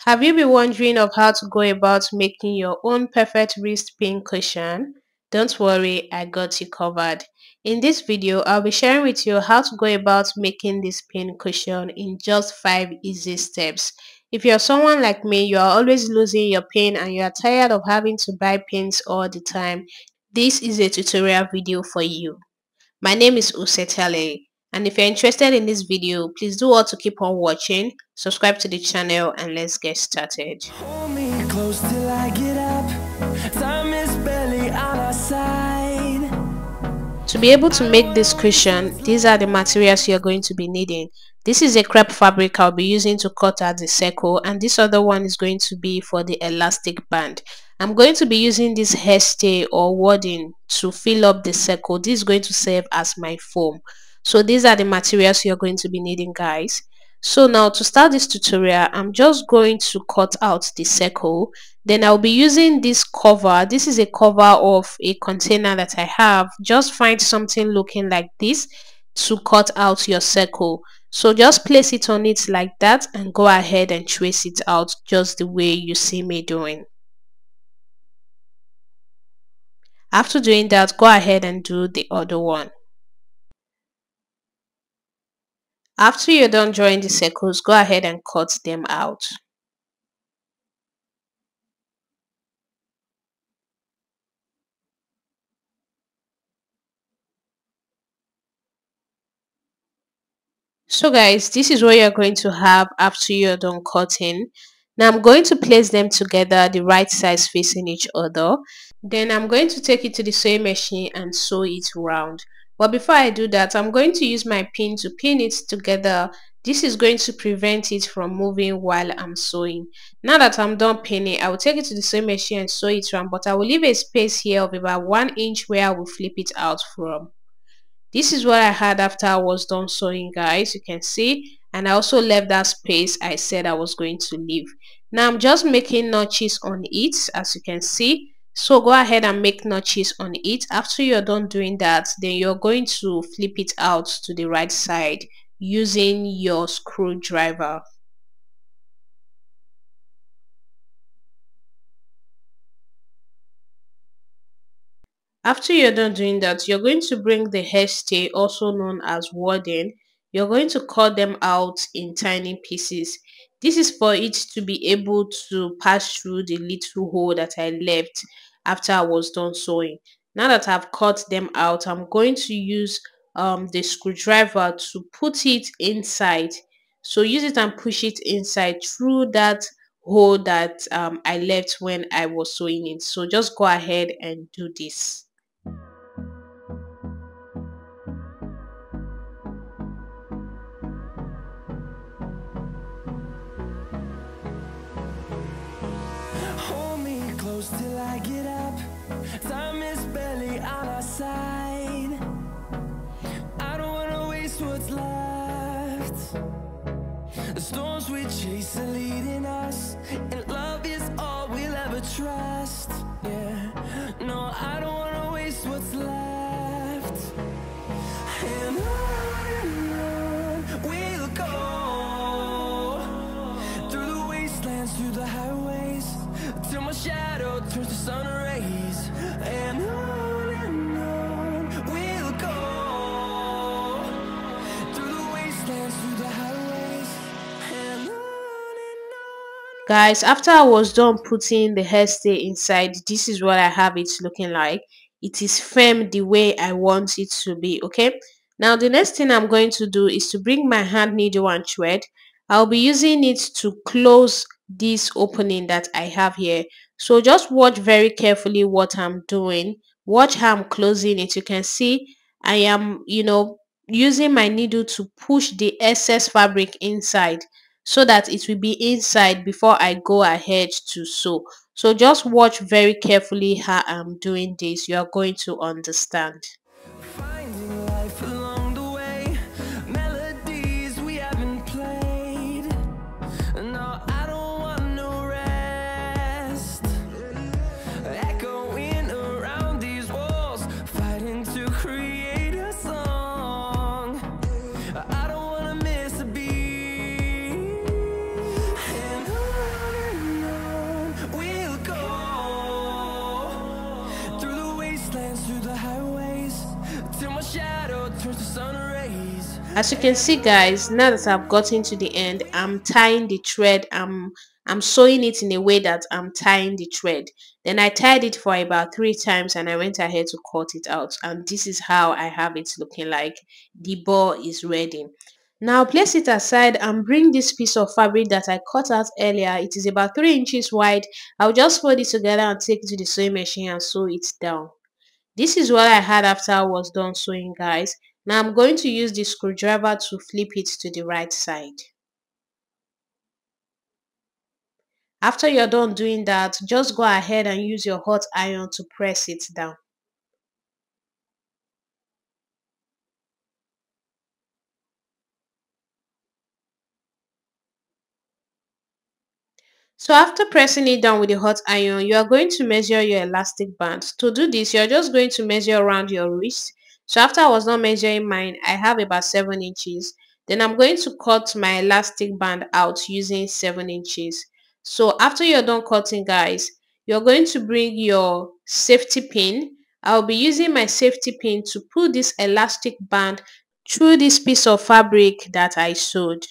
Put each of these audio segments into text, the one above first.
Have you been wondering of how to go about making your own perfect wrist pin cushion? Don't worry, I got you covered. In this video, I'll be sharing with you how to go about making this pin cushion in just 5 easy steps. If you're someone like me, you are always losing your pin and you are tired of having to buy pins all the time, this is a tutorial video for you. My name is Usetale, and if you're interested in this video, please do all to keep on watching, subscribe to the channel, and let's get started. Hold me close till I get up. Time is barely on our side. To be able to make this cushion, these are the materials you're going to be needing. This is a crepe fabric I'll be using to cut out the circle, and this other one is going to be for the elastic band. I'm going to be using this hairstay or wadding to fill up the circle. This is going to serve as my foam. So these are the materials you're going to be needing, guys. So now to start this tutorial, I'm just going to cut out the circle. Then I'll be using this cover. This is a cover of a container that I have. Just find something looking like this to cut out your circle. So just place it on it like that and go ahead and trace it out just the way you see me doing. After doing that, go ahead and do the other one. After you're done drawing the circles, go ahead and cut them out. So guys, this is what you're going to have after you're done cutting. Now I'm going to place them together, the right sides facing each other. Then I'm going to take it to the sewing machine and sew it round. But before I do that, I'm going to use my pin to pin it together. This is going to prevent it from moving while I'm sewing. Now that I'm done pinning, I will take it to the sewing machine and sew it round, but I will leave a space here of about 1 inch where I will flip it out from. This is what I had after I was done sewing, guys. You can see, and I also left that space I said I was going to leave. Now I'm just making notches on it, as you can see. So go ahead and make notches on it. After you're done doing that, then you're going to flip it out to the right side using your screwdriver. After you're done doing that, you're going to bring the hairstay, also known as wadding. You're going to cut them out in tiny pieces. This is for it to be able to pass through the little hole that I left after I was done sewing. Now that I've cut them out, I'm going to use the screwdriver to put it inside. So use it and push it inside through that hole that I left when I was sewing it. So just go ahead and do this. Till I get up, time is barely on our side. I don't wanna waste what's left. The storms we chase are leading us, and love is all we'll ever trust. Yeah, no, I don't wanna waste what's left. And on we'll go, through the wastelands, through the highways, till my shadow turns to sun rays. And on we'll go, through the wastelands, through the highways, and on. Guys, after I was done putting the hairstay inside, this is what I have it looking like. It is firm the way I want it to be. Okay, now the next thing I'm going to do is to bring my hand needle and thread. I'll be using it to close this opening that I have here. So just watch very carefully what I'm doing. Watch how I'm closing it. You can see I am, using my needle to push the excess fabric inside so that it will be inside before I go ahead to sew. So just watch very carefully how I'm doing this. You are going to understand. Finding life along the way, melodies we haven't played. No, I don't want no rest. Echoing around these walls, fighting to create a song. I don't wanna miss a beat. And on turns to sun rays. As you can see guys, now that I've gotten to the end, I'm tying the thread. I'm sewing it in a way that I'm tying the thread. Then I tied it for about 3 times and I went ahead to cut it out, and this is how I have it looking like. The ball is ready. Now place it aside and bring this piece of fabric that I cut out earlier. It is about 3 inches wide. I'll just fold it together and take it to the sewing machine and sew it down. This is what I had after I was done sewing guys. Now I'm going to use the screwdriver to flip it to the right side. After you're done doing that, just go ahead and use your hot iron to press it down. So after pressing it down with the hot iron, you are going to measure your elastic band. To do this, you're just going to measure around your wrist. So after I was not measuring mine, I have about 7 inches. Then I'm going to cut my elastic band out using 7 inches. So after you're done cutting guys, you're going to bring your safety pin. I'll be using my safety pin to pull this elastic band through this piece of fabric that I sewed.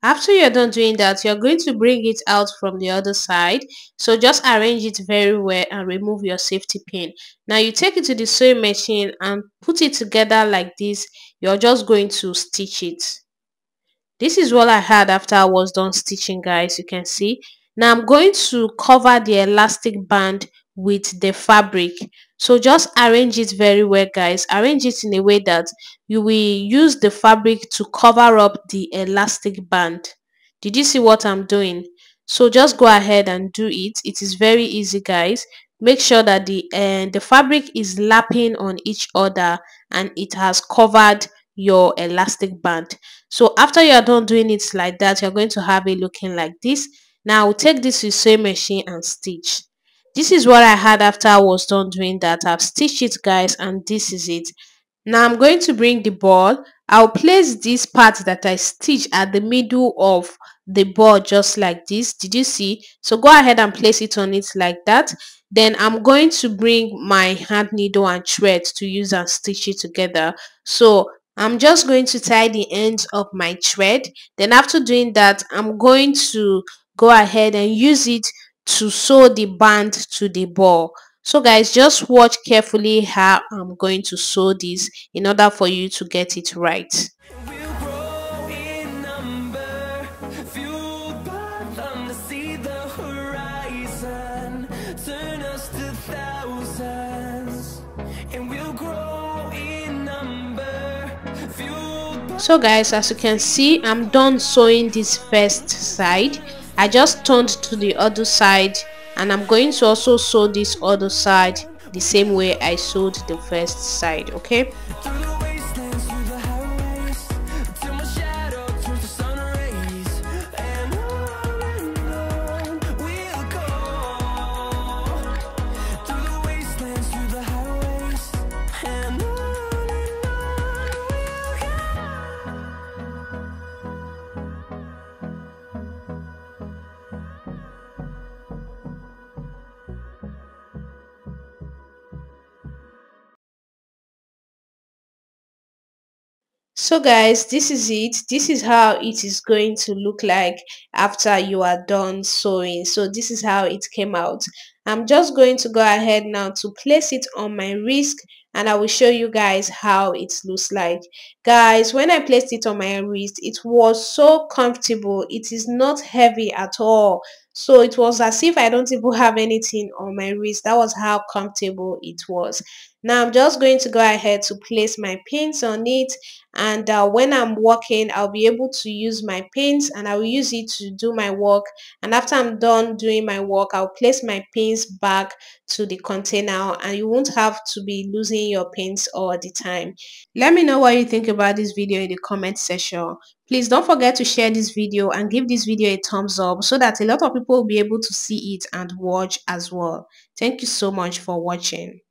After you're done doing that, you're going to bring it out from the other side. So just arrange it very well and remove your safety pin. Now you take it to the sewing machine and put it together like this. You're just going to stitch it. This is what I had after I was done stitching guys. You can see. Now I'm going to cover the elastic band with the fabric. So just arrange it very well guys. Arrange it in a way that you will use the fabric to cover up the elastic band. Did you see what I'm doing? So just go ahead and do it. It is very easy guys. Make sure that the fabric is lapping on each other and it has covered your elastic band. So after you are done doing it like that, you're going to have it looking like this. Now I'll take this to sewing machine and stitch. This is what I had after I was done doing that. I've stitched it guys, and this is it. Now I'm going to bring the ball. I'll place this part that I stitched at the middle of the ball just like this. Did you see? So go ahead and place it on it like that. Then I'm going to bring my hand needle and thread to use and stitch it together. So I'm just going to tie the ends of my thread. Then after doing that, I'm going to go ahead and use it to sew the band to the ball. So guys, just watch carefully how I'm going to sew this in order for you to get it right. We'll grow in number, fueled by them to see the horizon, turn us to thousands, and we'll grow in number, fueled by. So guys, as you can see, I'm done sewing this first side. I just turned to the other side, and I'm going to also sew this other side the same way I sewed the first side. Okay, Through the wastelands, through the highways, till my shadow turns to sun rays, and on we'll go. Through the wastelands, through the highways, and on we'll go. so guys, this is it. This is how it is going to look like after you are done sewing. So this is how it came out. I'm just going to go ahead now to place it on my wrist, and I will show you guys how it looks like. Guys, when I placed it on my wrist, it was so comfortable. It is not heavy at all. So it was as if I don't even have anything on my wrist. That was how comfortable it was. Now I'm just going to go ahead to place my pins on it, and when I'm working, I'll be able to use my pins and I will use it to do my work. And after I'm done doing my work, I'll place my pins back to the container, and you won't have to be losing your pins all the time. Let me know what you think about this video in the comment section. Please don't forget to share this video and give this video a thumbs up so that a lot of people will be able to see it and watch as well. Thank you so much for watching.